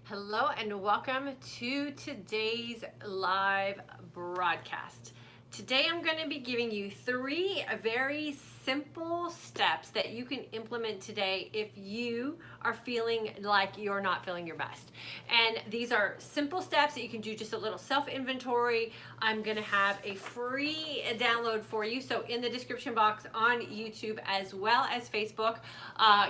Hello and welcome to today's live broadcast. Today I'm going to be giving you three very simple steps that you can implement today if you are feeling like you're not feeling your best. And these are simple steps that you can do, just a little self-inventory. I'm going to have a free download for you. So in the description box on YouTube as well as Facebook,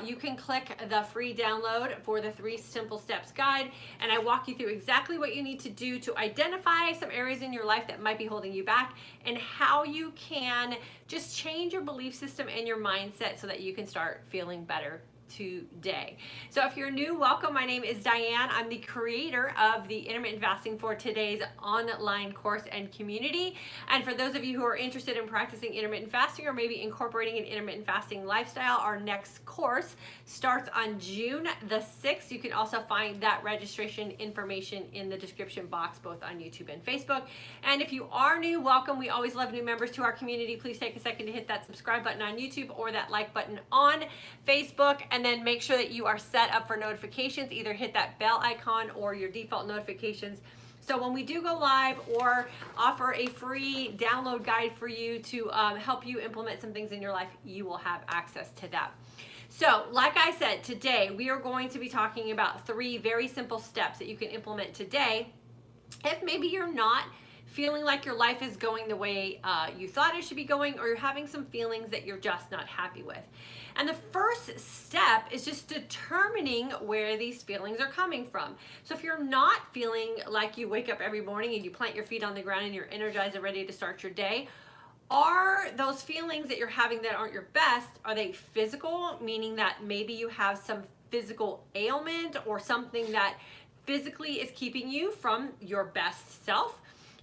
you can click the free download for the 3 simple steps guide. And I walk you through exactly what you need to do to identify some areas in your life that might be holding you back and how you can just change your belief system and your mindset so that you can start feeling better today. So if you're new, welcome. My name is Diane. I'm the creator of the Intermittent Fasting for Today's online course and community. And for those of you who are interested in practicing intermittent fasting or maybe incorporating an intermittent fasting lifestyle, our next course starts on June the 6th. You can also find that registration information in the description box, both on YouTube and Facebook. And if you are new, welcome. We always love new members to our community. Please take a second to hit that subscribe button on YouTube or that like button on Facebook. And then make sure that you are set up for notifications. Either hit that bell icon or your default notifications. So when we do go live or offer a free download guide for you to help you implement some things in your life, you will have access to that. So like I said, today we are going to be talking about 3 very simple steps that you can implement today if maybe you're not feeling like your life is going the way you thought it should be going, or you're having some feelings that you're just not happy with. And the first step is just determining where these feelings are coming from. So if you're not feeling like you wake up every morning and you plant your feet on the ground and you're energized and ready to start your day, are those feelings that you're having that aren't your best, are they physical, meaning that maybe you have some physical ailment or something that physically is keeping you from your best self?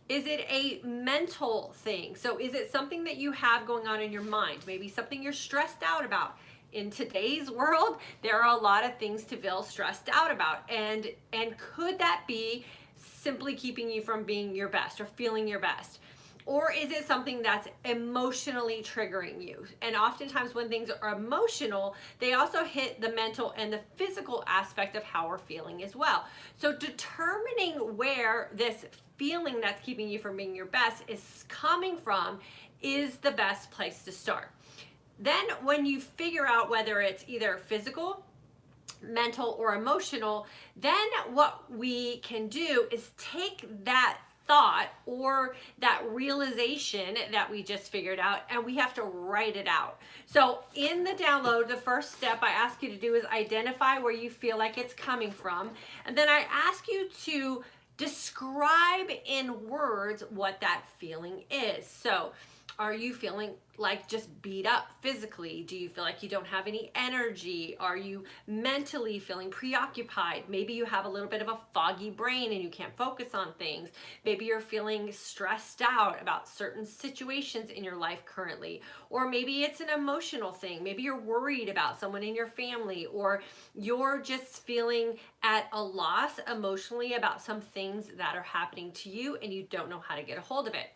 Is it a mental thing? So is it something that you have going on in your mind? Maybe something you're stressed out about. In today's world, there are a lot of things to feel stressed out about. And could that be simply keeping you from being your best or feeling your best? Or is it something that's emotionally triggering you? And oftentimes when things are emotional, they also hit the mental and the physical aspect of how we're feeling as well. So determining where this feeling that's keeping you from being your best is coming from is the best place to start. Then when you figure out whether it's either physical, mental, or emotional, then what we can do is take that thought or that realization that we just figured out, and we have to write it out. So in the download, the first step I ask you to do is identify where you feel like it's coming from, and then I ask you to describe in words what that feeling is. So are you feeling like just beat up physically? Do you feel like you don't have any energy? Are you mentally feeling preoccupied? Maybe you have a little bit of a foggy brain and you can't focus on things. Maybe you're feeling stressed out about certain situations in your life currently. Or maybe it's an emotional thing. Maybe you're worried about someone in your family, or you're just feeling at a loss emotionally about some things that are happening to you and you don't know how to get a hold of it.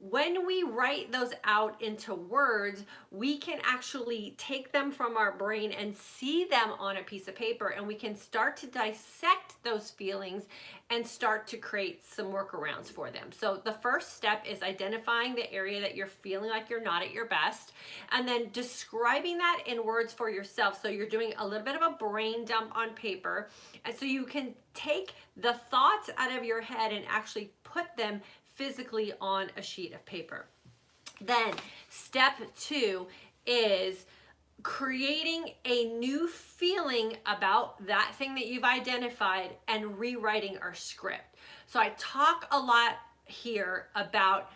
When we write those out into words, we can actually take them from our brain and see them on a piece of paper, and we can start to dissect those feelings and start to create some workarounds for them. So the first step is identifying the area that you're feeling like you're not at your best, and then describing that in words for yourself. So you're doing a little bit of a brain dump on paper, and so you can take the thoughts out of your head and actually put them physically on a sheet of paper. Then step 2 is creating a new feeling about that thing that you've identified and rewriting our script. So I talk a lot here about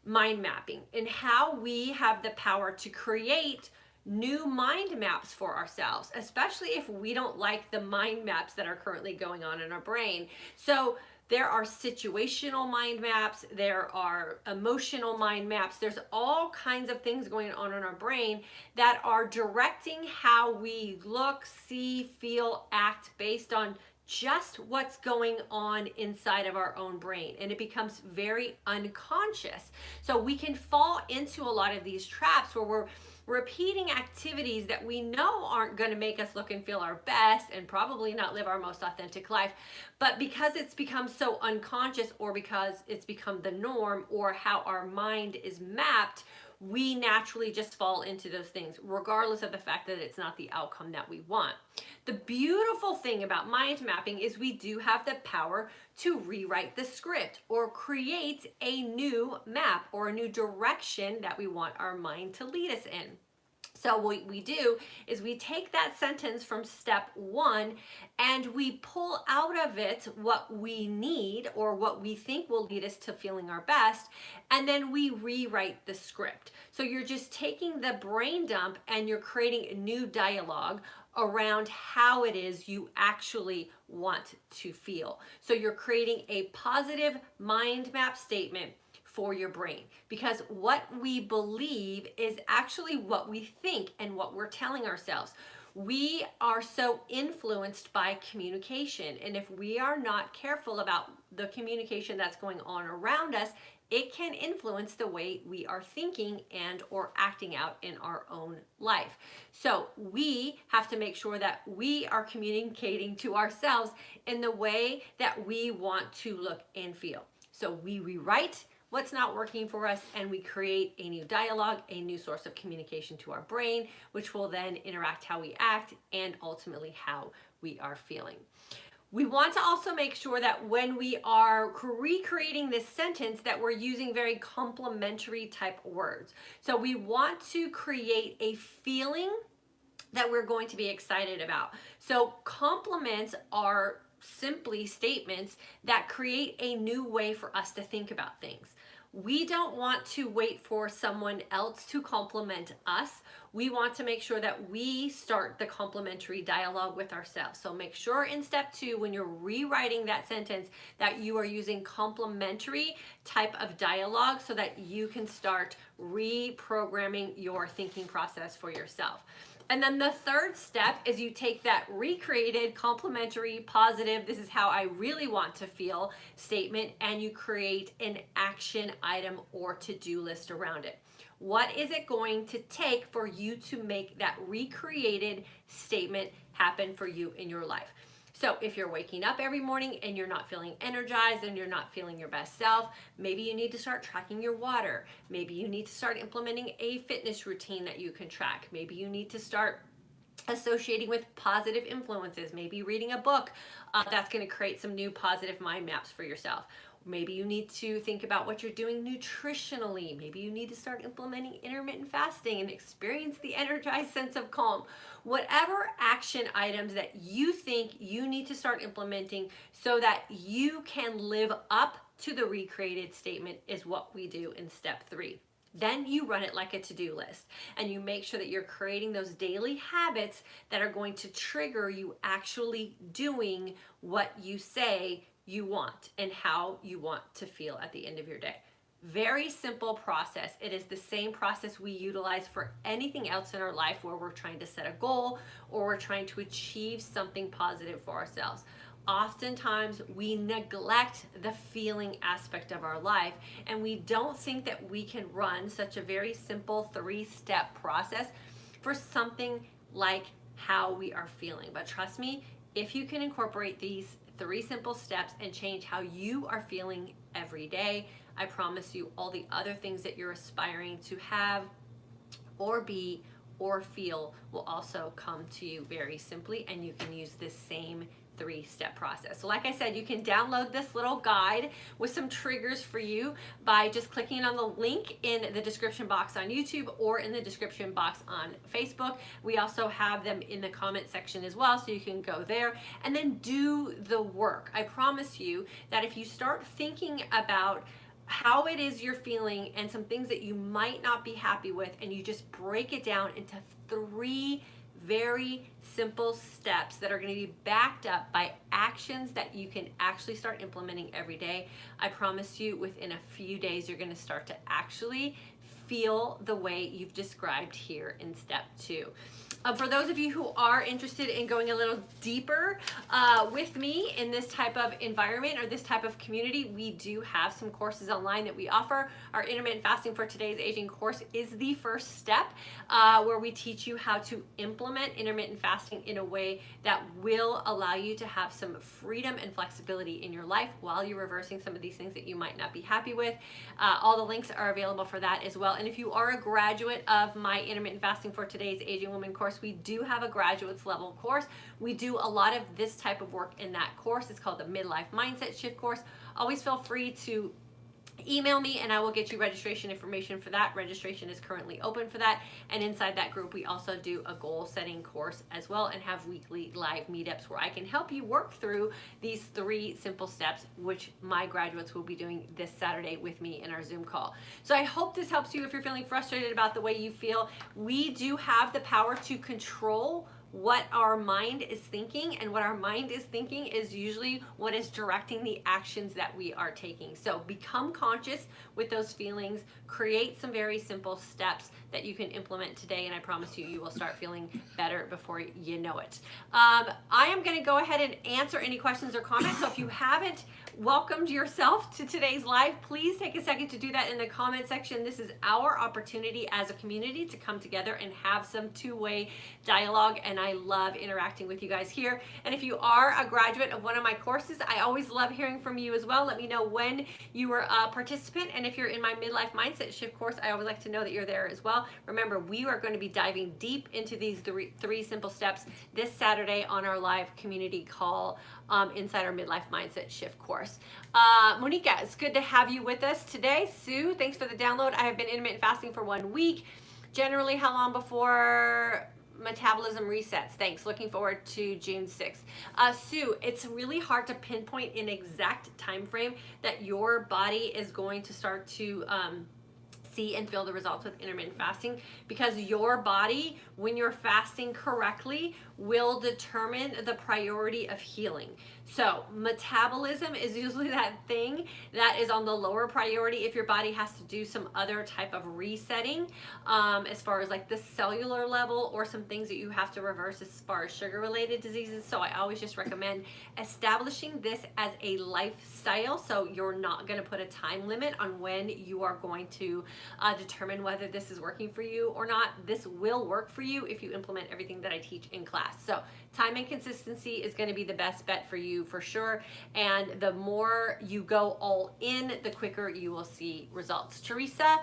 mind mapping and how we have the power to create new mind maps for ourselves, especially if we don't like the mind maps that are currently going on in our brain. So there are situational mind maps, there are emotional mind maps, there's all kinds of things going on in our brain that are directing how we look, see, feel, act based on just what's going on inside of our own brain, and it becomes very unconscious. So we can fall into a lot of these traps where repeating activities that we know aren't going to make us look and feel our best and probably not live our most authentic life, but because it's become so unconscious, or because it's become the norm, or how our mind is mapped, we naturally just fall into those things, regardless of the fact that it's not the outcome that we want. The beautiful thing about mind mapping is we do have the power to rewrite the script or create a new map or a new direction that we want our mind to lead us in. So what we do is we take that sentence from step 1 and we pull out of it what we need or what we think will lead us to feeling our best, and then we rewrite the script. So you're just taking the brain dump and you're creating a new dialogue around how it is you actually want to feel. So you're creating a positive mind map statement for your brain, because what we believe is actually what we think and what we're telling ourselves. We are so influenced by communication, and if we are not careful about the communication that's going on around us, it can influence the way we are thinking and or acting out in our own life. So we have to make sure that we are communicating to ourselves in the way that we want to look and feel. So we rewrite what's not working for us, and we create a new dialogue, a new source of communication to our brain, which will then interact how we act and ultimately how we are feeling. We want to also make sure that when we are recreating this sentence that we're using very complimentary type words. So we want to create a feeling that we're going to be excited about. So compliments are simply statements that create a new way for us to think about things. We don't want to wait for someone else to compliment us. We want to make sure that we start the complimentary dialogue with ourselves. So make sure in step 2, when you're rewriting that sentence, that you are using complimentary type of dialogue so that you can start reprogramming your thinking process for yourself. And then the third step is you take that recreated, complimentary, positive, this is how I really want to feel statement, and you create an action item or to-do list around it. What is it going to take for you to make that recreated statement happen for you in your life? So if you're waking up every morning and you're not feeling energized and you're not feeling your best self, maybe you need to start tracking your water. Maybe you need to start implementing a fitness routine that you can track. Maybe you need to start associating with positive influences. Maybe reading a book that's going to create some new positive mind maps for yourself. Maybe you need to think about what you're doing nutritionally. Maybe you need to start implementing intermittent fasting and experience the energized sense of calm. Whatever action items that you think you need to start implementing so that you can live up to the recreated statement is what we do in step 3. Then you run it like a to-do list, and you make sure that you're creating those daily habits that are going to trigger you actually doing what you say you want and how you want to feel at the end of your day. Very simple process. It is the same process we utilize for anything else in our life where we're trying to set a goal or we're trying to achieve something positive for ourselves. Oftentimes we neglect the feeling aspect of our life, and we don't think that we can run such a very simple 3-step process for something like how we are feeling. But trust me, if you can incorporate these 3 simple steps and change how you are feeling every day, I promise you all the other things that you're aspiring to have or be or feel will also come to you very simply, and you can use this same 3-step process. So like I said, you can download this little guide with some triggers for you by just clicking on the link in the description box on YouTube or in the description box on Facebook. We also have them in the comment section as well, so you can go there and then do the work. I promise you that if you start thinking about how it is you're feeling and some things that you might not be happy with, and you just break it down into 3 very simple steps that are going to be backed up by actions that you can actually start implementing every day, I promise you within a few days you're going to start to actually feel the way you've described here in step 2. For those of you who are interested in going a little deeper with me in this type of environment or this type of community, we do have some courses online that we offer. Our Intermittent Fasting for Today's Aging course is the first step where we teach you how to implement intermittent fasting in a way that will allow you to have some freedom and flexibility in your life while you're reversing some of these things that you might not be happy with. All the links are available for that as well. And if you are a graduate of my Intermittent Fasting for Today's Aging Woman course, we do have a graduates level course. We do a lot of this type of work in that course. It's called the Midlife Mindset Shift course. Always feel free to email me and I will get you registration information for that. Registration is currently open for that. And inside that group, we also do a goal setting course as well and have weekly live meetups where I can help you work through these 3 simple steps, which my graduates will be doing this Saturday with me in our Zoom call. So I hope this helps you if you're feeling frustrated about the way you feel. We do have the power to control what our mind is thinking, and what our mind is thinking is usually what is directing the actions that we are taking. So become conscious with those feelings, create some very simple steps that you can implement today, and I promise you, you will start feeling better before you know it. I am going to go ahead and answer any questions or comments. So if you haven't welcomed yourself to today's live, please take a second to do that in the comment section. This is our opportunity as a community to come together and have some two-way dialogue, and I love interacting with you guys here. And if you are a graduate of one of my courses, I always love hearing from you as well. Let me know when you were a participant, and if you're in my Midlife Mindset Shift course, I always like to know that you're there as well. Remember, we are going to be diving deep into these three simple steps this Saturday on our live community call inside our Midlife Mindset Shift course. Monica, it's good to have you with us today. Sue, thanks for the download. I have been intermittent fasting for 1 week. Generally, how long before metabolism resets? Thanks. Looking forward to June 6th. Sue, it's really hard to pinpoint an exact time frame that your body is going to start to see and feel the results with intermittent fasting, because your body, when you're fasting correctly, will determine the priority of healing. So metabolism is usually that thing that is on the lower priority if your body has to do some other type of resetting as far as like the cellular level, or some things that you have to reverse as far as sugar related diseases. So I always just recommend establishing this as a lifestyle, so you're not going to put a time limit on when you are going to determine whether this is working for you or not. This will work for you if you implement everything that I teach in class. So time and consistency is going to be the best bet for you for sure. And the more you go all in, the quicker you will see results. Teresa,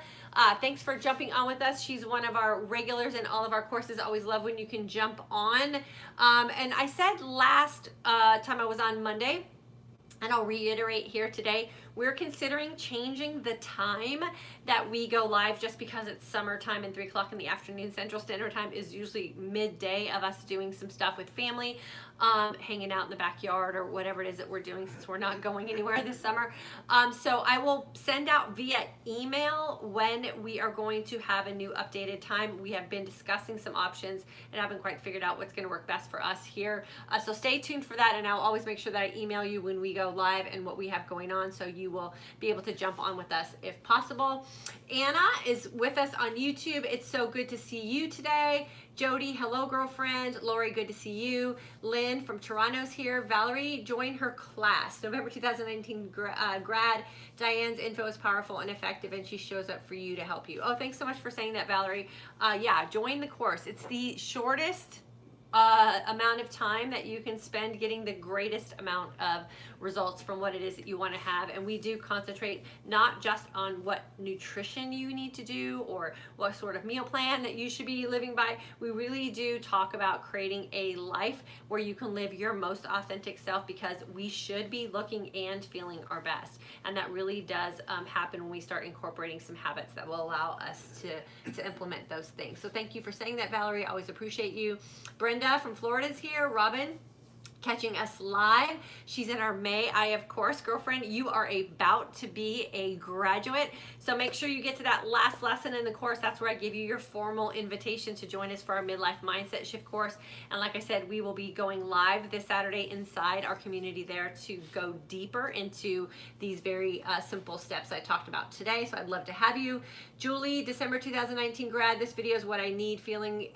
thanks for jumping on with us. She's one of our regulars in all of our courses. Always love when you can jump on. And I said last time I was on Monday, and I'll reiterate here today, we're considering changing the time that we go live, just because it's summertime and 3 o'clock in the afternoon Central Standard Time is usually midday of us doing some stuff with family, hanging out in the backyard or whatever it is that we're doing, since we're not going anywhere this summer. So I will send out via email when we are going to have a new updated time. We have been discussing some options and haven't quite figured out what's going to work best for us here. So stay tuned for that, and I'll always make sure that I email you when we go live and what we have going on, so you will be able to jump on with us if possible. Anna is with us on YouTube. It's so good to see you today. Jody, hello girlfriend. Lori, good to see you. Lynn from Toronto's here. Valerie, join her class. November 2019 grad. Diane's info is powerful and effective, and she shows up for you to help you. Oh, thanks so much for saying that, Valerie. Yeah, join the course. It's the shortest amount of time that you can spend getting the greatest amount of results from what it is that you want to have. And we do concentrate not just on what nutrition you need to do or what sort of meal plan that you should be living by. We really do talk about creating a life where you can live your most authentic self, because we should be looking and feeling our best. And that really does happen when we start incorporating some habits that will allow us to implement those things. So thank you for saying that, Valerie. I always appreciate you. Brenda from Florida is here. Robin, catching us live. She's in our May of course. Girlfriend, you are about to be a graduate. So make sure you get to that last lesson in the course. That's where I give you your formal invitation to join us for our midlife mindset shift course. And like I said, we will be going live this Saturday inside our community there to go deeper into these very simple steps I talked about today. So I'd love to have you. Julie, December 2019 grad, this video is what I need, feeling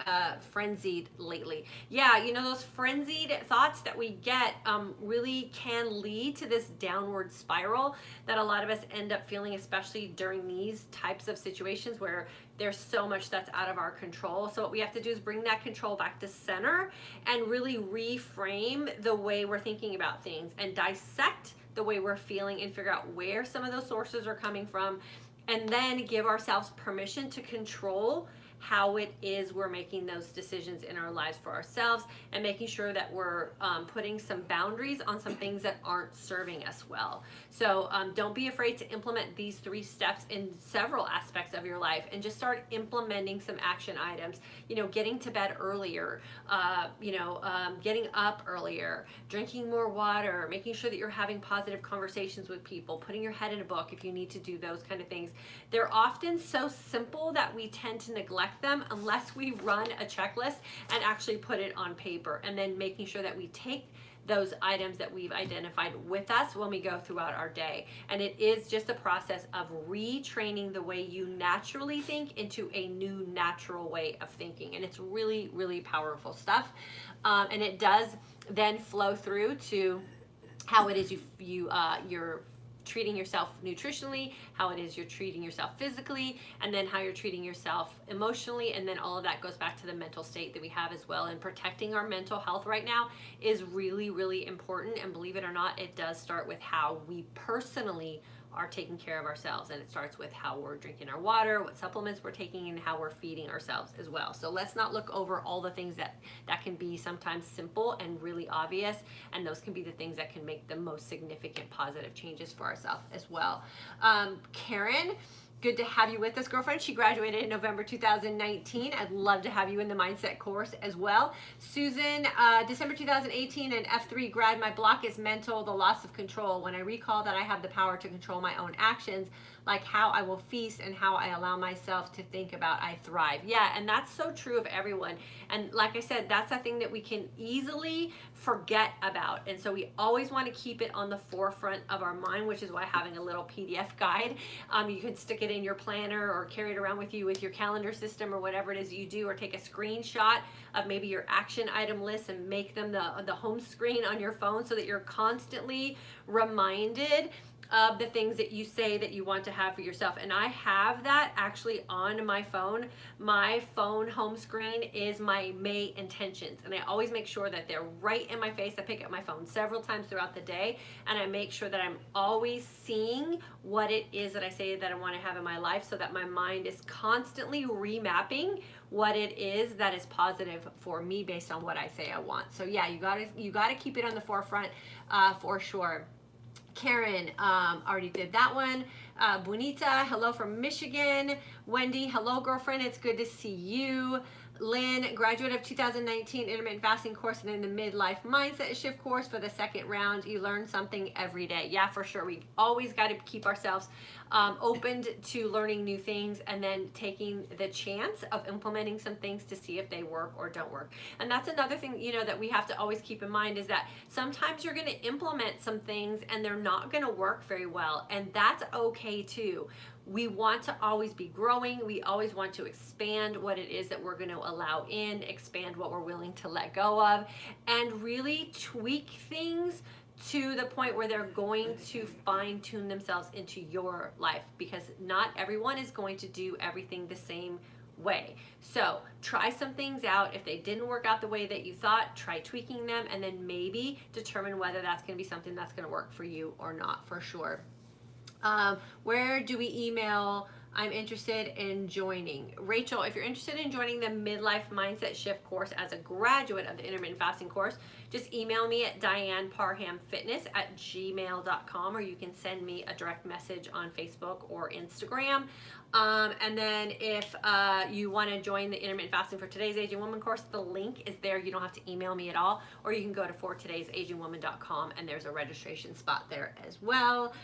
frenzied lately. Yeah, you know, those frenzied thoughts that we get really can lead to this downward spiral that a lot of us end up feeling, especially during these types of situations where there's so much that's out of our control. So what we have to do is bring that control back to center and really reframe the way we're thinking about things and dissect the way we're feeling and figure out where some of those sources are coming from, and then give ourselves permission to control how it is we're making those decisions in our lives for ourselves, and making sure that we're putting some boundaries on some things that aren't serving us well. So don't be afraid to implement these 3 steps in several aspects of your life, and just start implementing some action items. You know, getting to bed earlier, getting up earlier, drinking more water, making sure that you're having positive conversations with people, putting your head in a book if you need to do those kind of things. They're often so simple that we tend to neglect them unless we run a checklist and actually put it on paper, and then making sure that we take those items that we've identified with us when we go throughout our day. And it is just a process of retraining the way you naturally think into a new natural way of thinking. And it's really, really powerful stuff. And it does then flow through to how it is you're treating yourself nutritionally, how it is you're treating yourself physically, and then how you're treating yourself emotionally. And then all of that goes back to the mental state that we have as well. And protecting our mental health right now is really, really important. And believe it or not, it does start with how we personally are taking care of ourselves, and it starts with how we're drinking our water, what supplements we're taking, and how we're feeding ourselves as well. So let's not look over all the things that can be sometimes simple and really obvious, and those can be the things that can make the most significant positive changes for ourselves as well. Karen, good to have you with us, girlfriend. She graduated in November 2019. I'd love to have you in the mindset course as well. Susan, December 2018, an F3 grad. My block is mental, the loss of control. When I recall that I have the power to control my own actions, like how I will feast and how I allow myself to think about I thrive. Yeah, and that's so true of everyone. And like I said, that's a thing that we can easily forget about. And so we always want to keep it on the forefront of our mind, which is why having a little PDF guide, you can stick it in your planner or carry it around with you with your calendar system or whatever it is you do, or take a screenshot of maybe your action item list and make them the home screen on your phone, so that you're constantly reminded of the things that you say that you want to have for yourself. And I have that actually on my phone. My phone home screen is my May intentions, and I always make sure that they're right in my face. I pick up my phone several times throughout the day, and I make sure that I'm always seeing what it is that I say that I want to have in my life, so that my mind is constantly remapping what it is that is positive for me based on what I say I want. So yeah, you gotta keep it on the forefront for sure. Karen, already did that one. Bonita, hello from Michigan. Wendy, hello girlfriend, it's good to see you. Lynn, graduate of 2019 intermittent fasting course and in the midlife mindset shift course for the 2nd round. You learn something every day. Yeah, for sure. We always got to keep ourselves open to learning new things, and then taking the chance of implementing some things to see if they work or don't work. And that's another thing, you know, that we have to always keep in mind, is that sometimes you're going to implement some things and they're not going to work very well, and that's okay too. We want to always be growing. We always want to expand what it is that we're going to allow in, expand what we're willing to let go of, and really tweak things to the point where they're going to fine tune themselves into your life, because not everyone is going to do everything the same way. So try some things out. If they didn't work out the way that you thought, try tweaking them, and then maybe determine whether that's going to be something that's going to work for you or not, for sure. Where do we email I'm interested in joining. Rachel, if you're interested in joining the Midlife Mindset Shift course as a graduate of the Intermittent Fasting course, just email me at dianeparhamfitness@gmail.com, or you can send me a direct message on Facebook or Instagram. And then if you want to join the Intermittent Fasting for Today's Aging Woman course, the link is there. You don't have to email me at all, or you can go to fortodaysagingwoman.com and there's a registration spot there as well.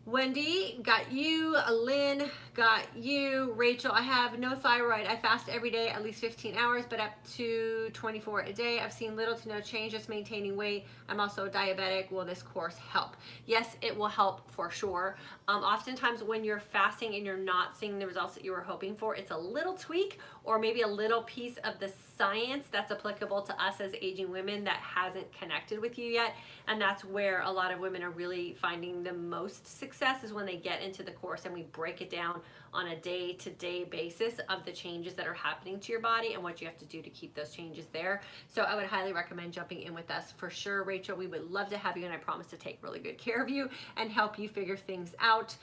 Wendy, got you. Lynn, got you. Rachel, I have no thyroid. I fast every day, at least 15 hours, but up to 24 a day. I've seen little to no change, just maintaining weight. I'm also diabetic. Will this course help? Yes, it will help for sure. Oftentimes when you're fasting and you're not seeing the results that you were hoping for, it's a little tweak or maybe a little piece of the science that's applicable to us as aging women that hasn't connected with you yet. And that's where a lot of women are really finding the most success, is when they get into the course and we break it down on a day-to-day basis of the changes that are happening to your body and what you have to do to keep those changes there. So I would highly recommend jumping in with us for sure. Rachel, we would love to have you, and I promise to take really good care of you and help you figure things out.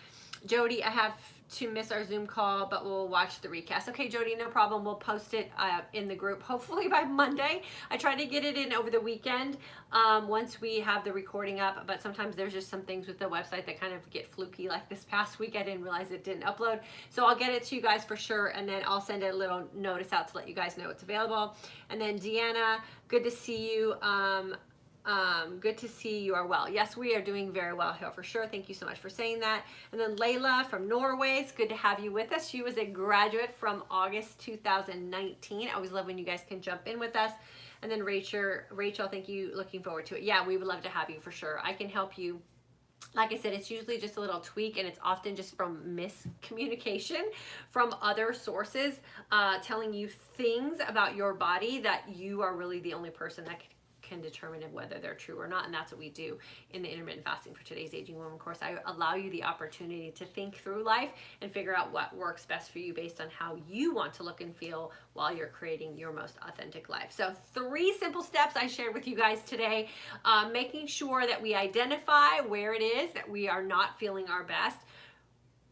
Jody, I have to miss our Zoom call, but we'll watch the recast. Okay, Jody, no problem. We'll post it in the group, hopefully by Monday. I try to get it in over the weekend once we have the recording up, but sometimes there's just some things with the website that kind of get fluky, like this past week. I didn't realize it didn't upload. So I'll get it to you guys for sure, and then I'll send a little notice out to let you guys know it's available. And then Deanna, good to see you. Good to see you are well. Yes, we are doing very well here for sure. Thank you so much for saying that. And then Layla from Norway, it's good to have you with us. She was a graduate from August 2019. I always love when you guys can jump in with us. And then Rachel, thank you. Looking forward to it. Yeah, we would love to have you for sure. I can help you. Like I said, it's usually just a little tweak, and it's often just from miscommunication from other sources telling you things about your body that you are really the only person that can determine whether they're true or not. And that's what we do in the Intermittent Fasting for Today's Aging Woman course. I allow you the opportunity to think through life and figure out what works best for you based on how you want to look and feel while you're creating your most authentic life. So 3 simple steps I shared with you guys today, making sure that we identify where it is that we are not feeling our best,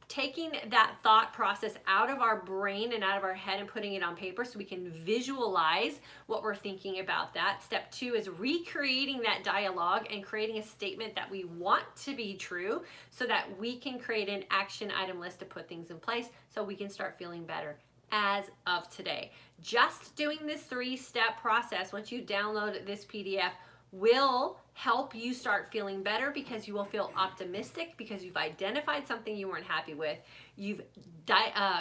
taking that thought process out of our brain and out of our head and putting it on paper so we can visualize what we're thinking about that. Step 2 is recreating that dialogue and creating a statement that we want to be true so that we can create an action item list to put things in place so we can start feeling better as of today. Just doing this 3-step process, once you download this PDF, will help you start feeling better, because you will feel optimistic because you've identified something you weren't happy with. You've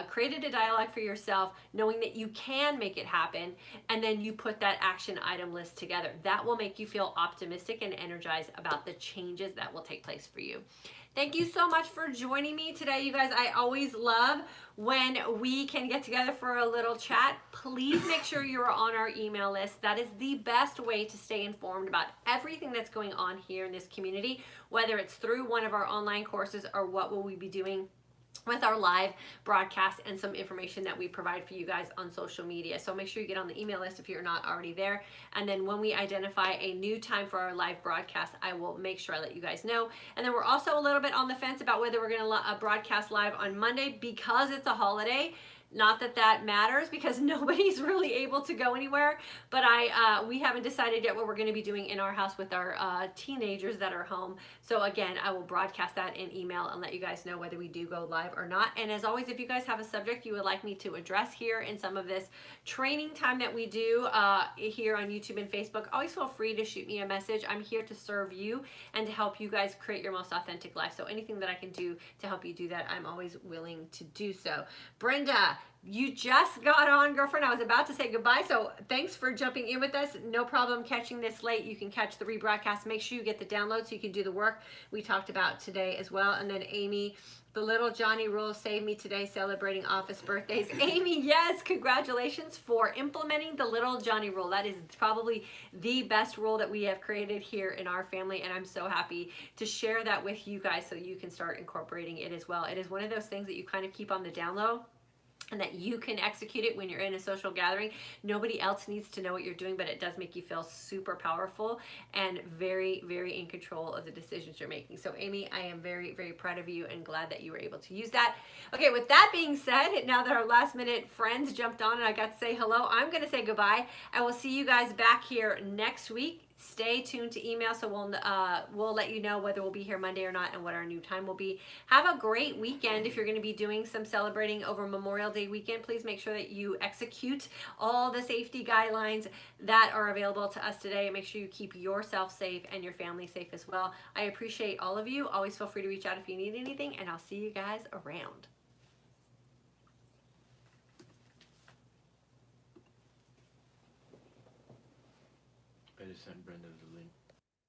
created a dialogue for yourself, knowing that you can make it happen, and then you put that action item list together. That will make you feel optimistic and energized about the changes that will take place for you. Thank you so much for joining me today, you guys. I always love when we can get together for a little chat. Please make sure you're on our email list. That is the best way to stay informed about everything that's going on here in this community, whether it's through one of our online courses or what will we be doing with our live broadcast and some information that we provide for you guys on social media. So make sure you get on the email list if you're not already there. And then when we identify a new time for our live broadcast, I will make sure I let you guys know. And then we're also a little bit on the fence about whether we're going to broadcast live on Monday because it's a holiday. Not that that matters, because nobody's really able to go anywhere, but we haven't decided yet what we're going to be doing in our house with our teenagers that are home. So again, I will broadcast that in email and let you guys know whether we do go live or not. And as always, if you guys have a subject you would like me to address here in some of this training time that we do here on YouTube and Facebook, always feel free to shoot me a message. I'm here to serve you and to help you guys create your most authentic life. So anything that I can do to help you do that, I'm always willing to do so. Brenda, you just got on, girlfriend. I was about to say goodbye, so thanks for jumping in with us. No problem catching this late. You can catch the rebroadcast. Make sure you get the download so you can do the work we talked about today as well. And then Amy, the little Johnny rule saved me today, celebrating office birthdays. Amy, yes, congratulations for implementing the little Johnny rule. That is probably the best rule that we have created here in our family, and I'm so happy to share that with you guys so you can start incorporating it as well. It is one of those things that you kind of keep on the down low. and that you can execute it when you're in a social gathering. Nobody else needs to know what you're doing, but it does make you feel super powerful and very, very in control of the decisions you're making. So Amy, I am very, very proud of you and glad that you were able to use that. Okay, with that being said, now that our last minute friends jumped on and I got to say hello, I'm going to say goodbye. I will see you guys back here next week. Stay tuned to email, so we'll let you know whether we'll be here Monday or not and what our new time will be. Have a great weekend. If you're going to be doing some celebrating over Memorial Day weekend, please make sure that you execute all the safety guidelines that are available to us today. Make sure you keep yourself safe and your family safe as well. I appreciate all of you. Always feel free to reach out if you need anything, and I'll see you guys around. I just sent Brenda the link.